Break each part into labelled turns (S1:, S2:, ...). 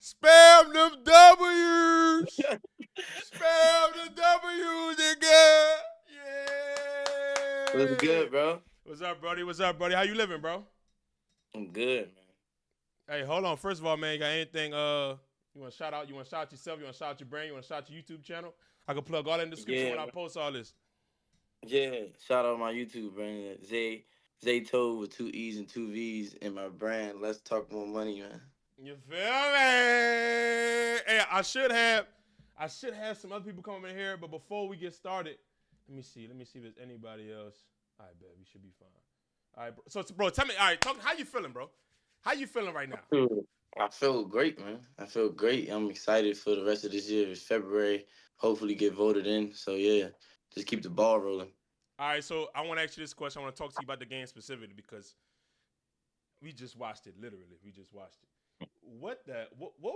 S1: Spam them W's. Spam the W's, nigga.
S2: What's
S1: Yeah.
S2: good, bro?
S1: What's up, Brody? What's up, Brody? How you living, bro?
S2: I'm good, man.
S1: Hey, hold on. First of all, man, you got anything you want to shout out? You want to shout out yourself? You want to shout out your brand? You want to shout out your YouTube channel? I can plug all that in the description
S2: Yeah,
S1: when I
S2: man.
S1: post all this.
S2: Yeah. Shout out my YouTube brand, Zayto with two E's and two V's, and my brand. Let's talk more money, man.
S1: You feel me? Hey, I should have some other people coming in here, but before we get started, let me see. Let me see if there's anybody else. All right, bet we should be fine. All right, bro. So, bro, tell me. All right, how you feeling, bro? How you feeling right now?
S2: I feel great, man. I feel great. I'm excited for the rest of this year. It's February. Hopefully, get voted in. So yeah, just keep the ball rolling.
S1: All right, so I want to ask you this question. I want to talk to you about the game specifically because we just watched it. Literally, we just watched it. What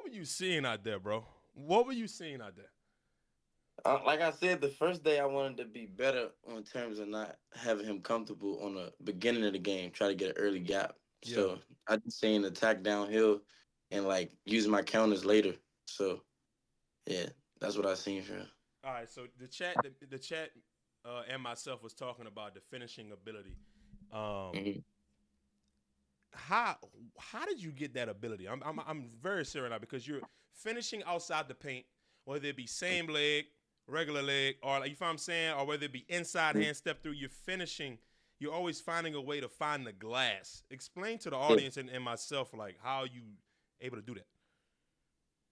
S1: were you seeing out there, bro? What were you seeing out there?
S2: Like I said, the first day I wanted to be better on terms of not having him comfortable on the beginning of the game, try to get an early gap.
S1: Yeah.
S2: So I just saying attack downhill and like use my counters later. So yeah, that's what I seen from him.
S1: All right, so the chat, and myself was talking about the finishing ability. Um,
S2: Mhm.
S1: how how did you get that ability? I'm very serious now because you're finishing outside the paint, whether it be same leg, regular leg, or like, you know what I'm saying, or whether it be inside hand step through. You're finishing. You're always finding a way to find the glass. Explain to the
S2: Yeah.
S1: audience and myself like how you able to do that.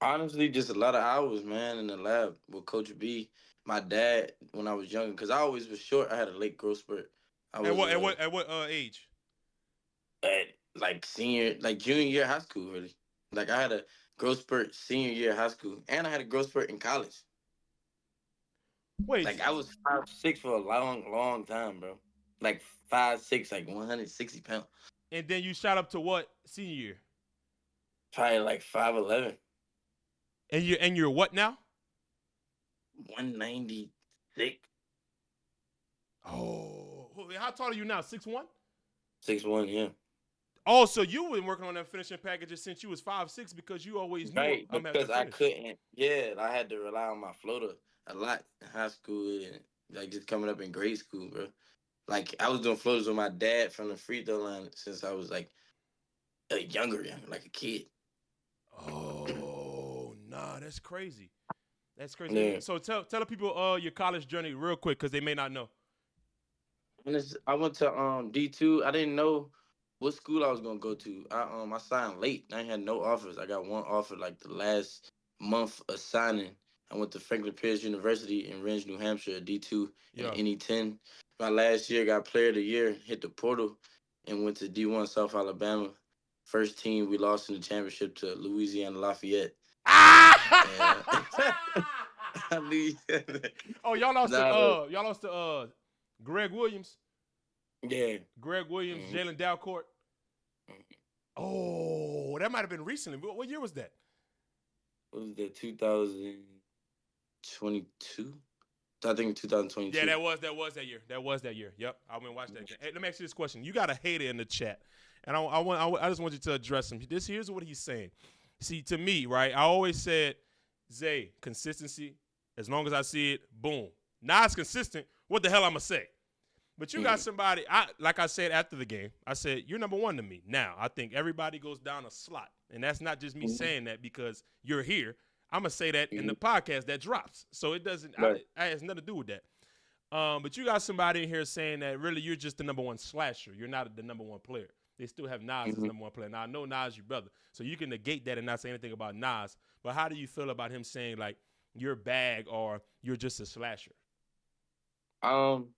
S2: Honestly, just a lot of hours, man, in the lab with Coach B. My dad, when I was younger, because I always was short. I had a late growth spurt. I
S1: At
S2: was
S1: what at what at what age?
S2: at like senior, like junior year of high school, really. Like I had a growth spurt senior year of high school, and I had a growth spurt in college.
S1: Wait,
S2: Like I was 5'6" for a long, long time, bro. Like 5'6", like 160 pounds.
S1: and then you shot up to what senior year?
S2: Probably like 5'11",
S1: And you're what now?
S2: 196,
S1: Oh, how tall are you now? 6'1"?
S2: 6'1", yeah.
S1: Oh, so you been working on them finishing packages since you was 5'6" because you always knew
S2: Right,
S1: I'm having to
S2: because I
S1: finish.
S2: couldn't. Yeah, I had to rely on my floater a lot in high school and like just coming up in grade school, bro. Like I was doing floaters with my dad from the free throw line since I was like a younger, like a kid.
S1: Oh, nah, that's crazy. That's crazy.
S2: Yeah.
S1: So tell the people your college journey real quick because they may not know.
S2: And I went to D2. I didn't know what school I was gonna go to. I signed late. I ain't had no offers. I got one offer like the last month of signing. I went to Franklin Pierce University in Rindge, New Hampshire, D2 in
S1: Yeah.
S2: NE10. My last year got Player of the Year, hit the portal, and went to D1 South Alabama. First team, we lost in the championship to Louisiana Lafayette. Yeah. I knew.
S1: Oh, y'all lost to
S2: Nah, but
S1: Greg Williams,
S2: yeah. Mhm.
S1: Jalen Dalcourt. Oh, that might have been recently. What year was that?
S2: What was that, 2022? I think
S1: Yeah,
S2: 2022.
S1: that was that year. That was that year. Yep, I went and watched that game. Hey, let me ask you this question. You got a hater in the chat, and I just want you to address him. Here's what he's saying. See, to me, right? I always said, Zay, consistency. As long as I see it, boom. Now it's consistent. What the hell I'ma say? But you got
S2: Mhm.
S1: somebody. Like I said after the game, I said you're number one to me. Now I think everybody goes down a slot, and that's not just me
S2: Mhm.
S1: saying that because you're here. I'm gonna say that in the
S2: Mhm.
S1: podcast that drops, so it doesn't.
S2: Right.
S1: It has nothing to do with that. But you got somebody in here saying that really you're just the number one slasher. You're not the number one player. They still have Nas as
S2: Mhm.
S1: number one player. Now I know Nas your brother, so you can negate that and not say anything about Nas. But how do you feel about him saying like you're bag or you're just a slasher?
S2: Um,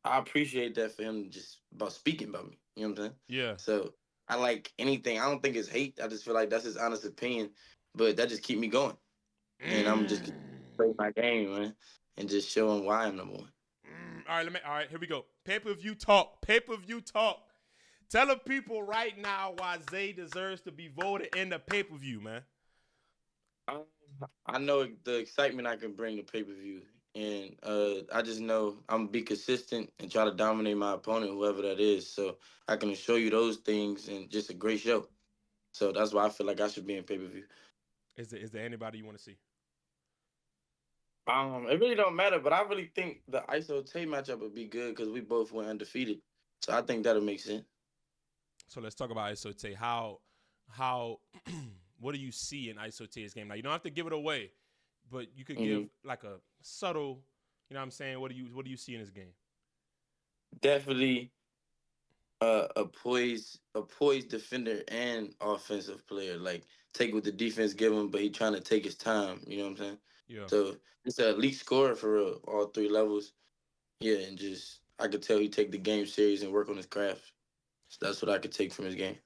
S2: I appreciate that for him just about speaking about me. You know what I'm saying?
S1: Yeah.
S2: So I like anything. I don't think it's hate. I just feel like that's his honest opinion. But that just keep me going. And I'm just gonna play my game, man. And just show him why I'm number one.
S1: All right, here we go. Pay-per-view talk. Pay-per-view talk. Tell the people right now why Zay deserves to be voted in the pay-per-view, man.
S2: Um, I know the excitement I can bring to pay per view, and I just know I'm gonna be consistent and try to dominate my opponent, whoever that is. So I can assure you those things, and just a great show. So that's why I feel like I should be in pay per view.
S1: Is there anybody you want to see?
S2: It really don't matter, but I really think the ISO Tay matchup would be good because we both went undefeated. So I think that'll make sense.
S1: So let's talk about Isote. How what do you see in Isote's game? Now you don't have to give it away, but you could give like a subtle, you know what I'm saying? What do you see in his game?
S2: Definitely a poised defender and offensive player. Like take what the defense give him, but he trying to take his time. You know what I'm saying?
S1: Yeah.
S2: So it's an elite scorer for real, all three levels. Yeah, and just I could tell he take the game serious and work on his craft. So that's what I could take from his game.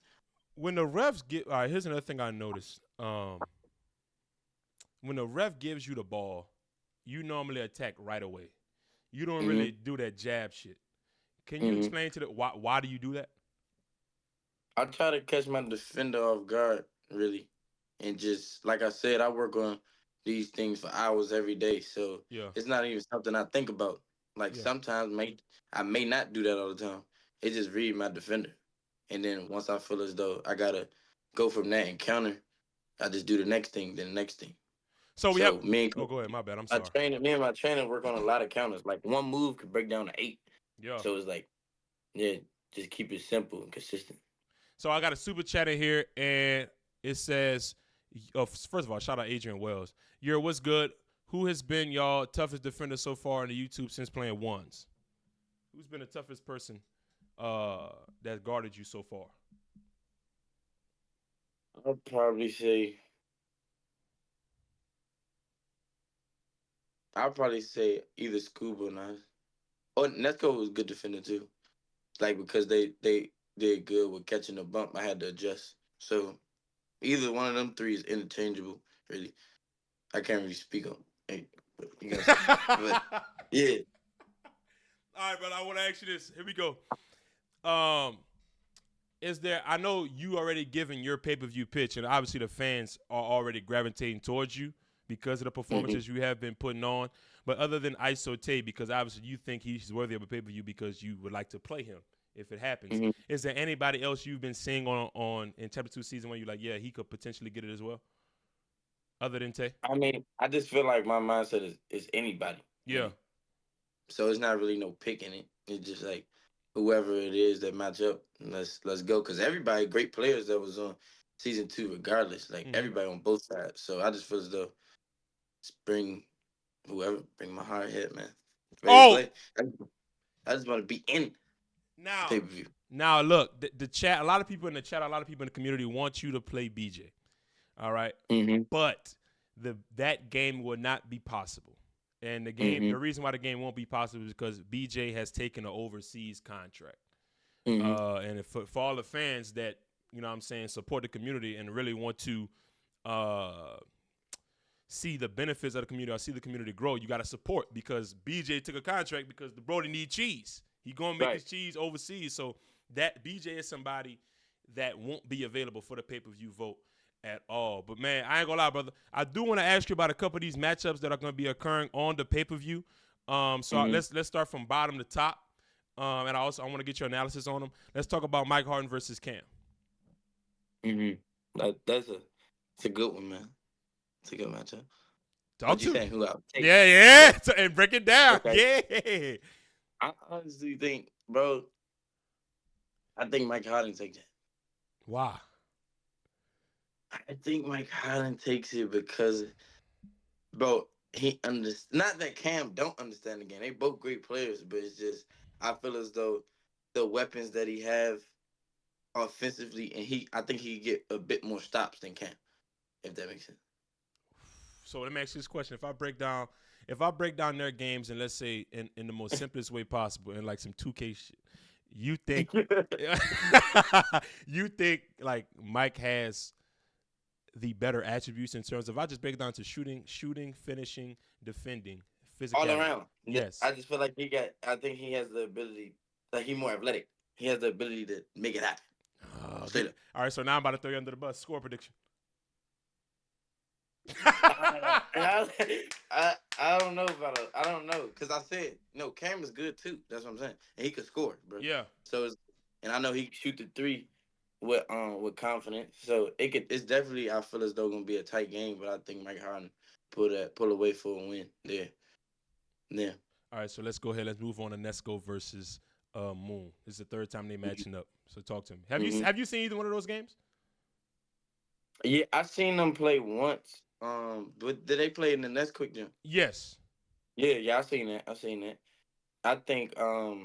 S1: When the refs get all right, here's another thing I noticed. When the ref gives you the ball, you normally attack right away. You don't
S2: hmm
S1: really do that jab shit. Can you
S2: hmm
S1: explain to the why do you do that?
S2: I try to catch my defender off guard, really, and just like I said, I work on these things for hours every day, so
S1: Yeah.
S2: it's not even something I think about. Like
S1: Yeah.
S2: sometimes, I may not do that all the time. It just read my defender, and then once I feel as though I gotta go from that and counter, I just do the next thing, then the next thing.
S1: So we have
S2: So
S1: oh go ahead, my bad. I'm
S2: I
S1: sorry.
S2: me and my trainer work on a lot of counters. Like one move could break down to 8.
S1: Yeah.
S2: So it's like, yeah, just keep it simple and consistent.
S1: So I got a super chat in here, and it says, first of all, shout out Adrian Wells. What's good? Who has been y'all toughest defender so far on the YouTube since playing ones? Who's been the toughest person that guarded you so far?
S2: I'll probably say either Scuba or Nas. Or Nesco was a good defender too. Like because they did good with catching the bump, I had to adjust. So either one of them three is interchangeable. Really, I can't really speak on. Hey, you gotta say, but yeah.
S1: All right, brother. I want to ask you this. Here we go. Um, is there? I know you already given your pay-per-view pitch, and obviously the fans are already gravitating towards you because of the performances you have been putting on. But other than Isote, because obviously you think he's worthy of a pay-per-view because you would like to play him if it happens.
S2: hmm
S1: Is there anybody else you've been seeing on in Chapter 2 season 1 you're like, yeah, he could potentially get it as well? Other than Tay?
S2: I mean, I just feel like my mindset is anybody.
S1: Yeah.
S2: Really. So it's not really no picking it. It's just like whoever it is that match up, let's go. Because everybody great players that was on season 2, regardless. Like everybody on both sides. So I just feel as though bring whoever, bring my hard head, man. Ready to
S1: Oh,
S2: play. I just want to be in
S1: now,
S2: pay per view.
S1: now look, the chat. A lot of people in the chat, a lot of people in the community want you to play BJ. All right, but that game will not be possible. And the reason why the game won't be possible is because BJ has taken an overseas contract. And for all the fans that you know, what I'm saying, support the community and really want to see the benefits of the community or see the community grow, you got to support because BJ took a contract because the Brody need cheese. He gonna make his cheese overseas, so that BJ is somebody that won't be available for the pay-per-view vote at all. But man, I ain't gonna lie, brother. I do want to ask you about a couple of these matchups that are gonna be occurring on the pay-per-view. Let's start from bottom to top, and I want to get your analysis on them. Let's talk about Mike Harden versus Cam.
S2: It's a good one, man. It's a good matchup.
S1: Talk
S2: What
S1: to
S2: you
S1: me.
S2: saying? Who out?
S1: Yeah. And break it down.
S2: Okay.
S1: Yeah.
S2: I honestly think, bro. I think Mike Harden takes it.
S1: Wow.
S2: I think Mike Harden takes it because, bro, not that Cam don't understand the game. They both great players, but it's just I feel as though the weapons that he have offensively, and I think he get a bit more stops than Cam, if that makes sense.
S1: So let me ask you this question: if I break down their games and let's say in the most simplest way possible, in like some 2K shit, you think you think like Mike has the better attributes in terms of I just break it down to shooting, finishing, defending, physicality.
S2: All around.
S1: Yes.
S2: I just feel like I think he has the ability, like he's more athletic. He has the ability to make it happen.
S1: All right, so now I'm about to throw you under the bus. Score prediction.
S2: I don't know about I don't know because I said Cam is good too. That's what I'm saying, and he could score, bro.
S1: Yeah.
S2: So and I know he can shoot the 3, with confidence. So it's definitely I feel as though gonna be a tight game, but I think Mike Harden pull away for a win there. Yeah.
S1: All right, so let's go ahead. Let's move on to Nesco versus Moon. This is the third time they matching up. So talk to me.
S2: Mm-hmm.
S1: Have you seen either one of those games?
S2: Yeah, I seen them play once. But did they play in the next quick gym?
S1: Yes.
S2: Yeah, I seen that. I seen that. I think I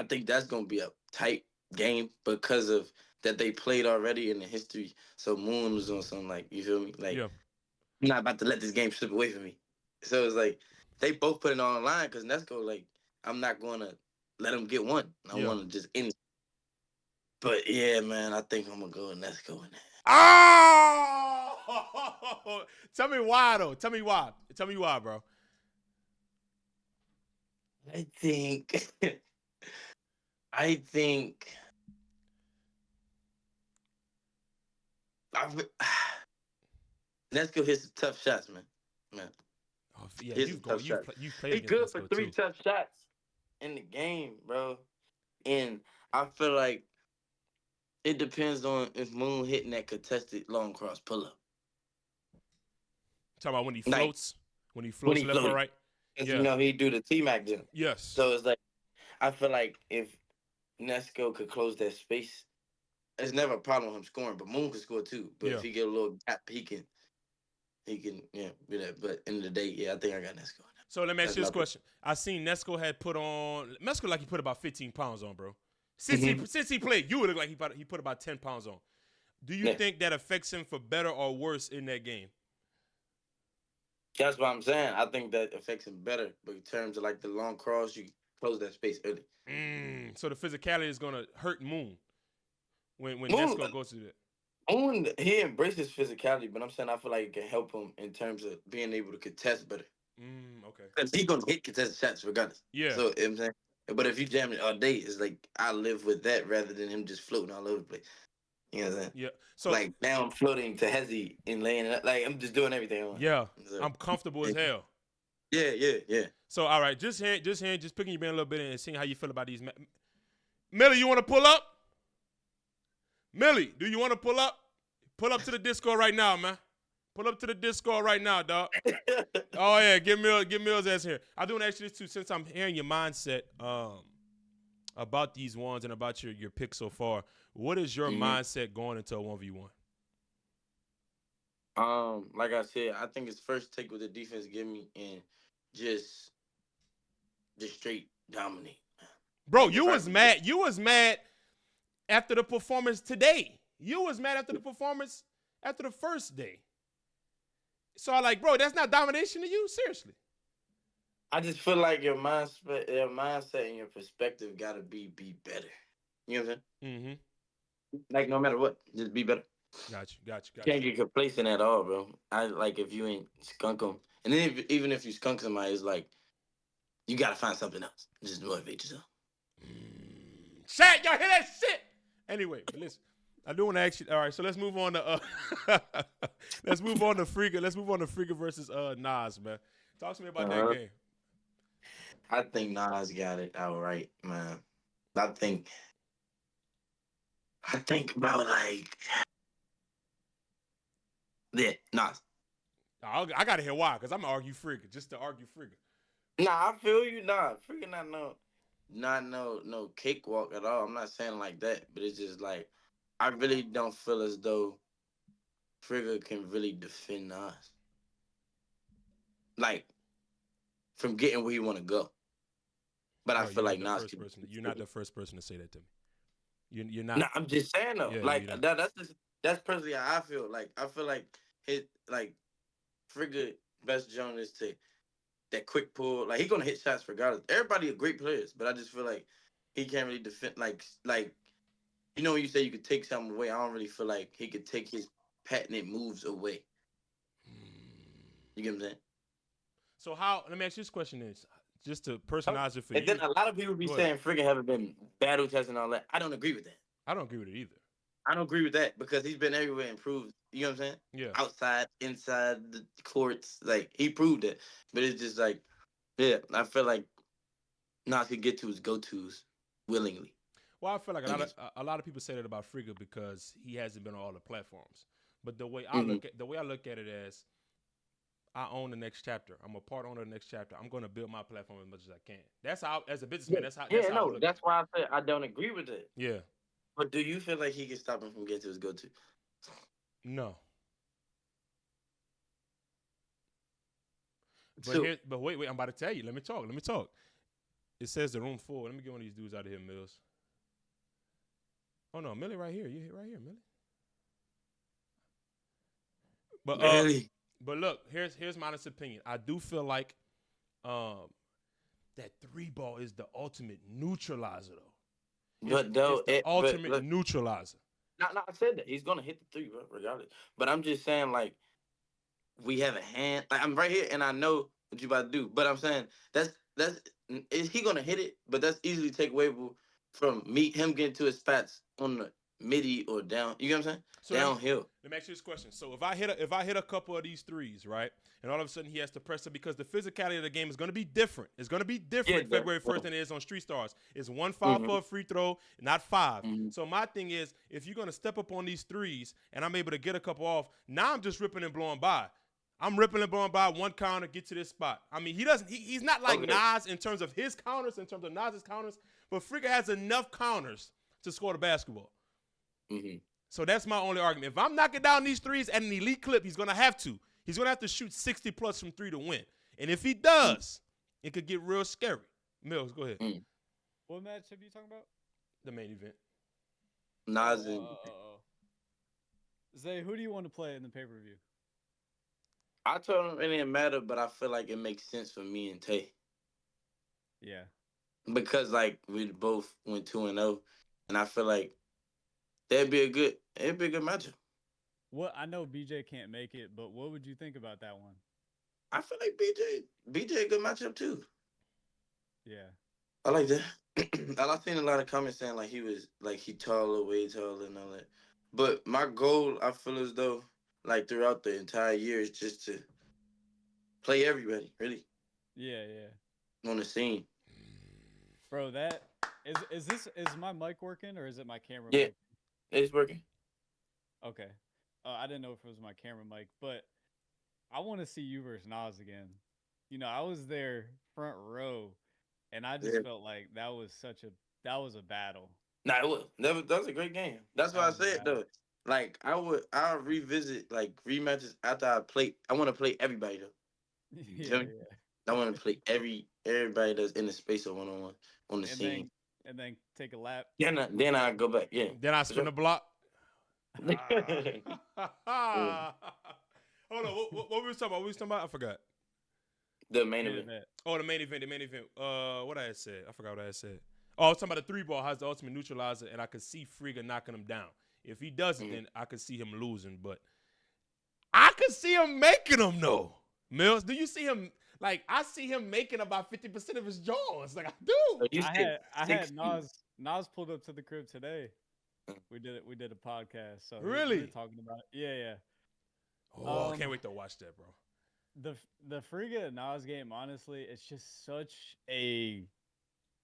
S2: think that's gonna be a tight game because of that they played already in the history. So Moon was on something like you feel me? Like
S1: Yeah.
S2: I'm not about to let this game slip away from me. So it's like they both put it on the line because Nesco like I'm not gonna let them get one. I
S1: Yeah.
S2: want to just end. But yeah, man, I think I'm gonna go with Nesco in that.
S1: Oh! Tell me why though. Tell me why. Tell me why, bro.
S2: I think I think I, Nesco hit some tough shots, man. Man,
S1: Oh, yeah,
S2: hit some tough shots.
S1: you've played
S2: He
S1: against
S2: good for
S1: Nesco
S2: three
S1: too.
S2: tough shots in the game, bro. And I feel like it depends on if Moon hitting that contested long cross pull up.
S1: Talking about
S2: Like
S1: when he
S2: when
S1: floats
S2: he
S1: left or
S2: floated.
S1: right.
S2: Because
S1: Yeah.
S2: he do the T Mac jump.
S1: Yes.
S2: So it's like I feel like if Nesco could close that space, it's never a problem with him scoring, but Moon can score too. But if
S1: Yeah.
S2: he get a little gap, he can do that. But end of the day, yeah, I think I got Nesco.
S1: So let me ask
S2: That's
S1: you
S2: my
S1: this
S2: pick.
S1: question. I seen Nesco had put on Nesco like he put about 15 pounds on, bro.
S2: Mm-hmm.
S1: Since he played, you would look like he put about 10 pounds on. Do you
S2: Yeah.
S1: think that affects him for better or worse in that game?
S2: That's what I'm saying. I think that affects him better. But in terms of like the long cross, you close that space early.
S1: So the physicality is gonna hurt Moon when
S2: Moon,
S1: Nesco goes to that.
S2: Moon, he embraces physicality, but I'm saying I feel like it can help him in terms of being able to contest better.
S1: Okay.
S2: Because he gonna hit contested shots regardless.
S1: Yeah.
S2: So you know what I'm saying, but if you jam it all day, it's like I live with that rather than him just floating all over the place. You know what I'm saying?
S1: Yeah. So
S2: Like now I'm floating to Hezzy and laying it up. Like I'm just doing everything on.
S1: yeah,
S2: So,
S1: I'm comfortable as hell.
S2: yeah.
S1: So all right, just picking your brain a little bit and seeing how you feel about these. Millie, you want to pull up? Millie, do you want to pull up? Pull up to the Discord right now, man. Pull up to the Discord right now, dog. Oh yeah, get Mills ass here. I do want to ask you this too, since I'm hearing your mindset about these ones and about your pick so far. What is your mindset going into a 1v1?
S2: Like I said, I think it's first take what the defense give me and just straight dominate.
S1: Bro,
S2: Like
S1: you was mad. You was mad after the performance today. You was mad after the performance after the first day. So I like, bro, that's not domination to you? Seriously.
S2: I just feel like your mindset and your perspective gotta be better. You know what I'm saying?
S1: Mm-hmm.
S2: Like no matter what, just be better.
S1: Got you.
S2: Can't get complacent at all, bro. I like if you ain't skunk them, and then even if you skunk somebody, it's like you gotta find something else. Just motivate yourself.
S1: Shaq, y'all hear that shit? Anyway, but listen, I do want to ask you. All right, so let's move on to let's move on to Frika. Let's move on to Frika versus Nas, man. Talk to me about that game.
S2: I think Nas got it outright, man. I think about like Nas.
S1: I gotta hear why, cause I'm gonna argue Frika just to argue Frika.
S2: Nah, I feel you. Nah, freaking not no cakewalk at all. I'm not saying like that, but it's just like I really don't feel as though Frigga can really defend Nas, like from getting where he want to go. But I feel like Nas can.
S1: You're not the first person to say that to me. You're not.
S2: Nah, I'm just saying though.
S1: Yeah,
S2: like that's personally how I feel. Like I feel like his like Frigga best Jones is to that quick pull. Like he gonna hit shots regardless. Everybody are great players, but I just feel like he can't really defend. Like you know when you say you could take something away, I don't really feel like he could take his patented moves away. You get what I'm saying?
S1: So how? Let me ask you this question: Is just to personalize it for
S2: and
S1: you.
S2: then a lot of people be saying Frigga haven't been battle tested and all that. I don't agree with that.
S1: I don't agree with it either.
S2: I don't agree with that because he's been everywhere and proved. You know what I'm saying?
S1: Yeah.
S2: Outside, inside the courts, like he proved it. But it's just like, yeah, I feel like Nas could get to his go-tos willingly.
S1: Well, I feel like a lot of people say that about Frigga because he hasn't been on all the platforms. But the way I look at it as I own the next chapter. I'm a part owner of the next chapter. I'm going to build my platform as much as I can. That's how, as a businessman, that's how I look at it.
S2: That's why I said I don't agree with it.
S1: Yeah.
S2: But do you feel like he can stop him from getting to his go-to?
S1: No.
S2: So,
S1: But wait, I'm about to tell you. Let me talk. It says the room full. Let me get one of these dudes out of here, Mills. Oh no, Millie right here. You right here, Millie. But
S2: really?
S1: But look, here's my honest opinion. I do feel like that 3-ball is the ultimate neutralizer, though. It's the ultimate neutralizer.
S2: No, I said that he's gonna hit the 3, bro, regardless. But I'm just saying, like, we have a hand. Like, I'm right here, and I know what you about to do. But I'm saying is he gonna hit it? But that's easily take away from him getting to his spots on the midi or down. You know what I'm saying? So downhill.
S1: Let me ask you this question. So if I hit a couple of these threes, right, and all of a sudden he has to press it because the physicality of the game is going to be different. It's going to be different February 1st than it is on Street Stars. It's 1 foul for a free throw, not 5. So my thing is, if you're going to step up on these threes and I'm able to get a couple off, now I'm just ripping and blowing by. I'm ripping and blowing by one counter, get to this spot. I mean, he's not like Nas in terms of his counters, in terms of Nas's counters, but Frigga has enough counters to score the basketball. So that's my only argument. If I'm knocking down these threes at an elite clip, he's going to have to. He's going to have to shoot 60 plus from 3 to win. And if he does, it could get real scary. Mills, go ahead.
S3: What match have you talking about?
S1: The main event.
S2: Nas
S3: Zay, who do you want to play in the pay-per-view?
S2: I told him it didn't matter, but I feel like it makes sense for me and Tay.
S3: Yeah.
S2: Because, like, we both went 2-0, and I feel like it'd be a good matchup.
S3: What I know BJ can't make it, but what would you think about that one?
S2: I feel like BJ a good matchup too.
S3: Yeah.
S2: I like that. I've seen a lot of comments saying like he taller, way taller and all that. But my goal, I feel as though, like throughout the entire year, is just to play everybody, really.
S3: Yeah.
S2: On the scene.
S3: Bro, that is my mic working or is it my camera
S2: Yeah.
S3: mic?
S2: It's working.
S3: Okay. I didn't know if it was my camera mic, but I want to see you versus Nas again. You know, I was there front row, and I just felt like that was a battle.
S2: Nah, it was. That was a great game. That's why I said though. Like I'll revisit like rematches after I play. I want to play everybody though.
S3: Yeah.
S2: I want to play everybody that's in the space of 1-on-1 on the scene.
S3: And then take a lap.
S2: Then I go back. Yeah.
S1: Then I spin the block. Hold on, what were we talking about? I forgot.
S2: The main event.
S1: Oh, the main event. What I had said. I forgot what I had said. Oh, I was talking about the 3-ball has the ultimate neutralizer, and I could see Frigga knocking him down. If he doesn't, then I could see him losing. But I could see him making them, though. Mills, do you see him? Like, I see him making about 50% of his jaws. Like, I do.
S3: I had Nas pulled up to the crib today. We did a podcast. So
S1: really?
S3: We were talking about it. Yeah.
S1: Oh, I can't wait to watch that, bro.
S3: The Frigga and Nas game, honestly, it's just such a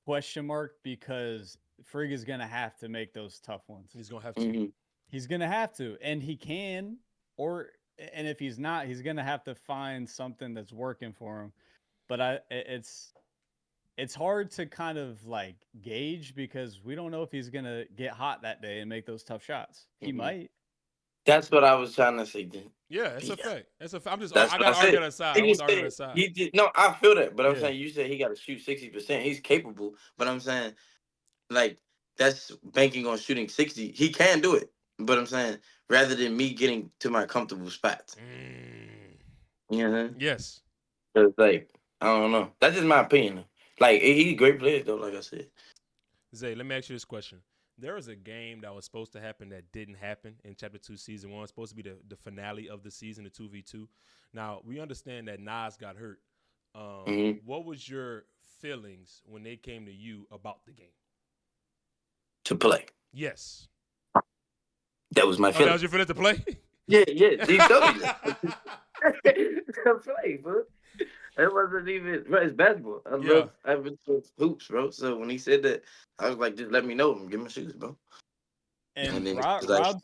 S3: question mark because Frigga's gonna have to make those tough ones.
S1: He's gonna have to.
S3: He's gonna have to, and he can, and if he's not, he's gonna have to find something that's working for him. But it's hard to kind of like gauge because we don't know if he's gonna get hot that day and make those tough shots. He might.
S2: That's what I was trying to say. Then.
S1: Yeah, it's a fact. It's a fact. I got to argue on the side.
S2: No, I feel that, but I'm saying you said he got to shoot 60%. He's capable, but I'm saying like that's banking on shooting 60. He can do it, but I'm saying rather than me getting to my comfortable spots. You know what I mean?
S1: Yes.
S2: It's like I don't know. That's just my opinion. Like he's a great player though. Like I said.
S1: Zay, let me ask you this question. There was a game that was supposed to happen that didn't happen in Chapter 2, Season 1. It's supposed to be the finale of the season, the 2v2. Now, we understand that Nas got hurt. What was your feelings when they came to you about the game?
S2: To play.
S1: Yes.
S2: That was my feeling.
S1: That was your feeling to play?
S2: Yeah. To play, bro. It wasn't even, bro. It's basketball.
S1: Yeah.
S2: I love hoops, bro. So when he said that, I was like, just let me know. Give me shoes, bro. And
S3: And
S2: then
S3: Rob,
S2: he's like,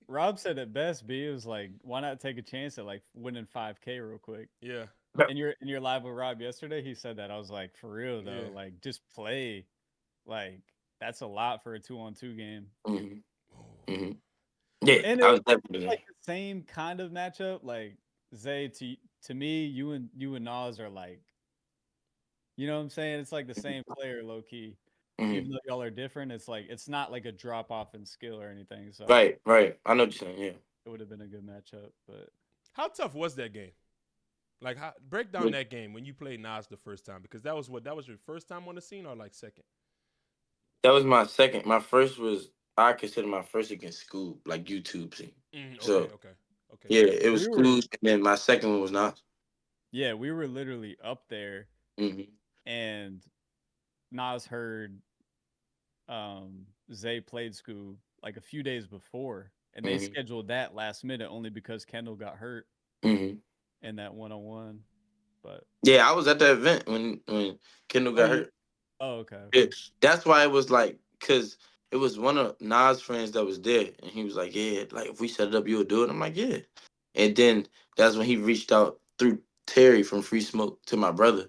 S3: Rob said it best. B, it was like, why not take a chance at like winning 5K real quick?
S1: Yeah.
S3: In your live with Rob yesterday, he said that. I was like, for real though,
S1: Yeah.
S3: like just play, like that's a lot for a 2-on-2 game.
S2: mm-hmm,
S1: Oh.
S2: mm-hmm. Yeah,
S3: And
S2: I
S3: it
S2: was
S3: was
S2: definitely.
S3: like the same kind of matchup. Like Zay, to me, you and Nas are like, you know what I'm saying? It's like the same player, low key.
S2: Mm-hmm.
S3: Even though y'all are different, it's like it's not like a drop off in skill or anything. So
S2: Right, right. I know what you're saying.
S3: it would have been a good matchup. But
S1: How tough was that game? Like, break down
S2: Yeah.
S1: that game when you played Nas the first time, because that was your first time on the scene or like second?
S2: That was my second. My first was I consider my first against school, like YouTube scene.
S1: Okay,
S2: So
S1: okay, okay.
S2: yeah, it was
S3: we were,
S2: school, and then my second one was not.
S3: yeah, we were literally up there,
S2: Mm-hmm.
S3: and Nas heard Zay played school like a few days before, and they
S2: Mm-hmm.
S3: scheduled that last minute only because Kendall got hurt
S2: Mm-hmm.
S3: in that 1-on-1. But
S2: Yeah, I was at the event when Kendall
S3: oh,
S2: got
S3: you
S2: hurt.
S3: oh okay,
S2: Yeah,
S3: okay.
S2: that's why it was like, cause it was one of Nas' friends that was there, and he was like, "Yeah, like if we set it up, you'll do it." I'm like, "Yeah," and then that's when he reached out through Terry from Free Smoke to my brother,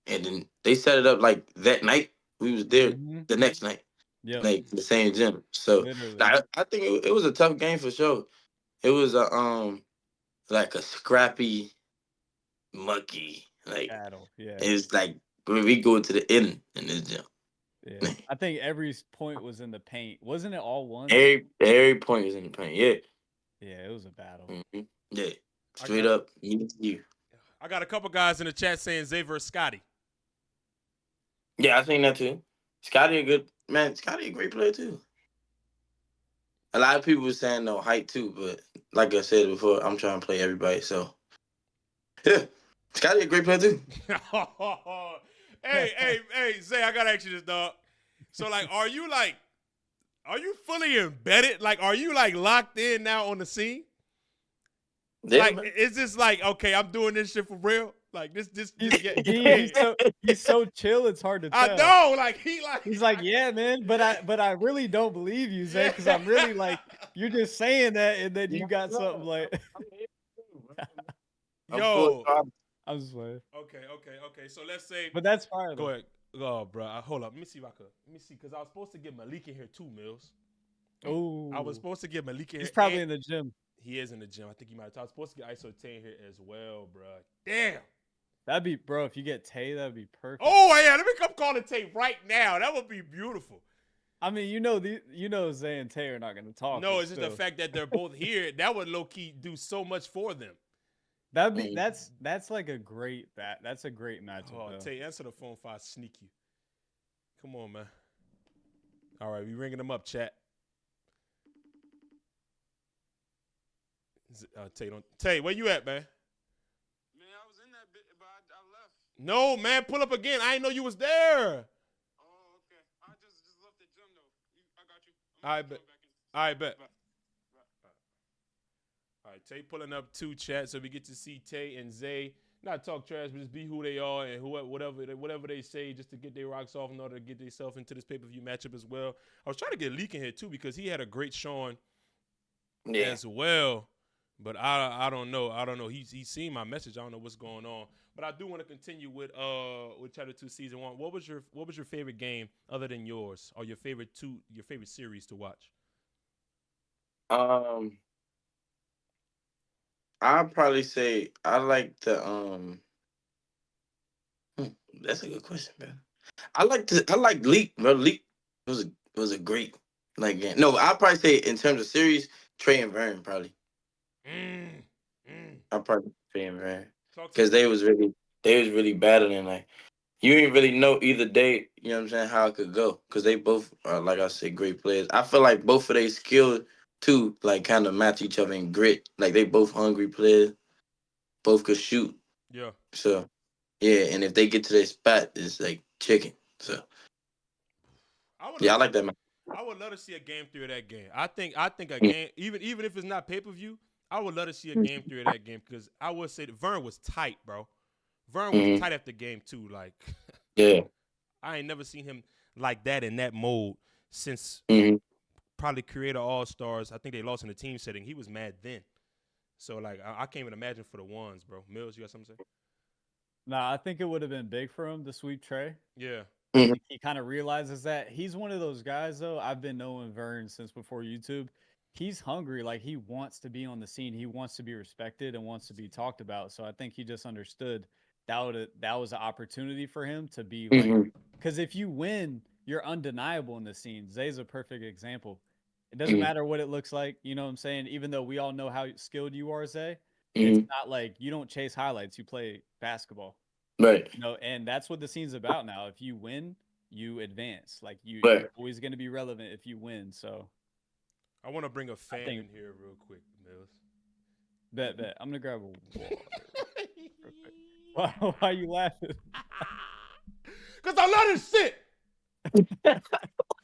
S2: and then they set it up like that night. We was there
S3: Mm-hmm.
S2: the next night,
S3: Yep,
S2: like the same gym. So
S3: literally
S2: like, I think it was a tough game for sure. It was a like a scrappy, mucky, like
S3: battle. Yeah,
S2: it's like when we go to the end in this gym.
S3: yeah. I think every point was in the paint. Wasn't it all ones?
S2: Every point is in the paint. Yeah.
S3: Yeah, it was a battle.
S2: Yeah.
S1: I
S2: Straight
S1: got
S2: up. You.
S1: I got a couple guys in the chat saying Zay versus Scotty.
S2: Yeah, I seen that too. Scotty a good man. Scotty a great player too. A lot of people were saying no height too, but like I said before, I'm trying to play everybody. So yeah, Scotty a great player too.
S1: Hey, Zay, I gotta ask you this, dog. So are you fully embedded? Like, are you like locked in now on the scene?
S2: Yeah,
S1: Like,
S2: man.
S1: is this like, okay, I'm doing this shit for real? Like
S3: He's
S1: yeah,
S3: B, he's so chill. It's hard to
S1: I
S3: tell.
S1: know, like he like
S3: He's like, yeah, man, but I really don't believe you, Zay,
S1: yeah.
S3: because I'm really like, you're just saying that, and then you
S2: Yeah,
S3: got
S2: no,
S3: something like,
S2: I'm here too, bro. I'm full
S1: Yo.
S2: time.
S3: I'm just like,
S1: Okay. So let's say,
S3: but that's fire
S1: go
S3: though.
S1: ahead. Oh, bro, hold up. Let me see if I could. Let me see, because I was supposed to get Malik in here too, Mills. I was
S3: Oh,
S1: supposed to get Malik in
S3: he's
S1: here.
S3: probably
S1: And
S3: in the gym.
S1: he is in the gym. I think he might. I was supposed to get ISO 10 here as well, bro. Damn.
S3: That'd be, bro. If you get Tay, that'd be perfect.
S1: Oh yeah, let me come call the tape right now. That would be beautiful.
S3: I mean, you know, Zay and Tay are not gonna talk.
S1: No,
S3: But
S1: it's just the
S3: still,
S1: fact that they're both here. That would low key do so much for them.
S3: that'd be
S2: Mm.
S3: that's like a great that's a great matchup.
S1: Oh,
S3: Though.
S1: Tay, answer the phone if I sneak you. Come on, man. All right, we ringing them up, chat. Tay, where you at, man?
S4: Man, I was in that bit, but I left.
S1: No, man, pull up again. I didn't know you was there.
S4: Oh, okay. I just left the gym though. I got you.
S1: I bet. I bet.
S4: Bye.
S1: All right, Tay pulling up two chats so we get to see Tay and Zay not talk trash, but just be who they are and whatever they say, just to get their rocks off in order to get themselves into this pay-per-view matchup as well. I was trying to get Leak in here too because he had a great showing
S2: Yeah.
S1: as well. But I don't know. He's seen my message. I don't know what's going on. But I do want to continue with chapter 2 season 1. What was your favorite game other than yours, or your favorite series to watch?
S2: I'd probably say I like the that's a good question, man. I like Leak, bro. Leak was a great like game. No, I'd probably say in terms of series, Trey and Vern probably.
S1: Mm, mm.
S2: I'd probably Trey and Vern.
S1: Talk to
S2: Because
S1: me.
S2: they was really battling like you didn't really know either day, you know what I'm saying, how it could go. Because they both are, like I said, great players. I feel like both of their skill too, like kind of match each other in grit. Like they both hungry players, both could shoot.
S1: Yeah.
S2: So yeah, and if they get to their spot, it's like chicken. So
S1: I would love
S2: yeah, I
S1: to
S2: like that man.
S1: I would love to see a game through of that game. I think a
S2: Mm.
S1: game, even if it's not pay-per-view, I would love to see a game through of that game because I would say that Vern was tight, bro. Vern was
S2: Mhm.
S1: tight at the game too. Like
S2: Yeah.
S1: I ain't never seen him like that in that mode since
S2: Mhm.
S1: probably Creator All Stars. I think they lost in the team setting. He was mad then. So like I can't even imagine for the ones, bro. Mills, you got something to say?
S3: Nah, I think it would have been big for him to sweep Trey.
S1: Yeah.
S3: I
S2: Mhm.
S3: think he kind of realizes that he's one of those guys though. I've been knowing Vern since before YouTube. He's hungry, like he wants to be on the scene. He wants to be respected and wants to be talked about. So I think he just understood that was an opportunity for him to be like,
S2: Mhm.
S3: because if you win, you're undeniable in the scene. Zay's a perfect example. It doesn't
S2: Mhm.
S3: matter what it looks like, you know what I'm saying? Even though we all know how skilled you are, Zay, it's
S2: Mhm.
S3: not like you don't chase highlights, you play basketball.
S2: Right.
S3: No, and that's what the scene's about now. If you win, you advance. Like you're
S2: Right.
S3: always going to be relevant if you win. So
S1: I want to bring a
S3: I
S1: fan
S3: think
S1: in here real quick, Mills.
S3: bet. I'm gonna grab a water real quick. Why are you laughing?
S1: Cause I love this shit.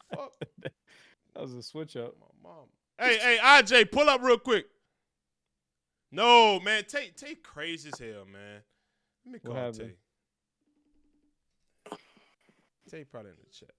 S1: Fuck
S3: That was a switch up.
S1: my mom. Hey, IJ, pull up real quick. No, man, Tay crazy as hell, man. Let me
S3: What
S1: call
S3: happened?
S1: Tay. Tay probably in the chat.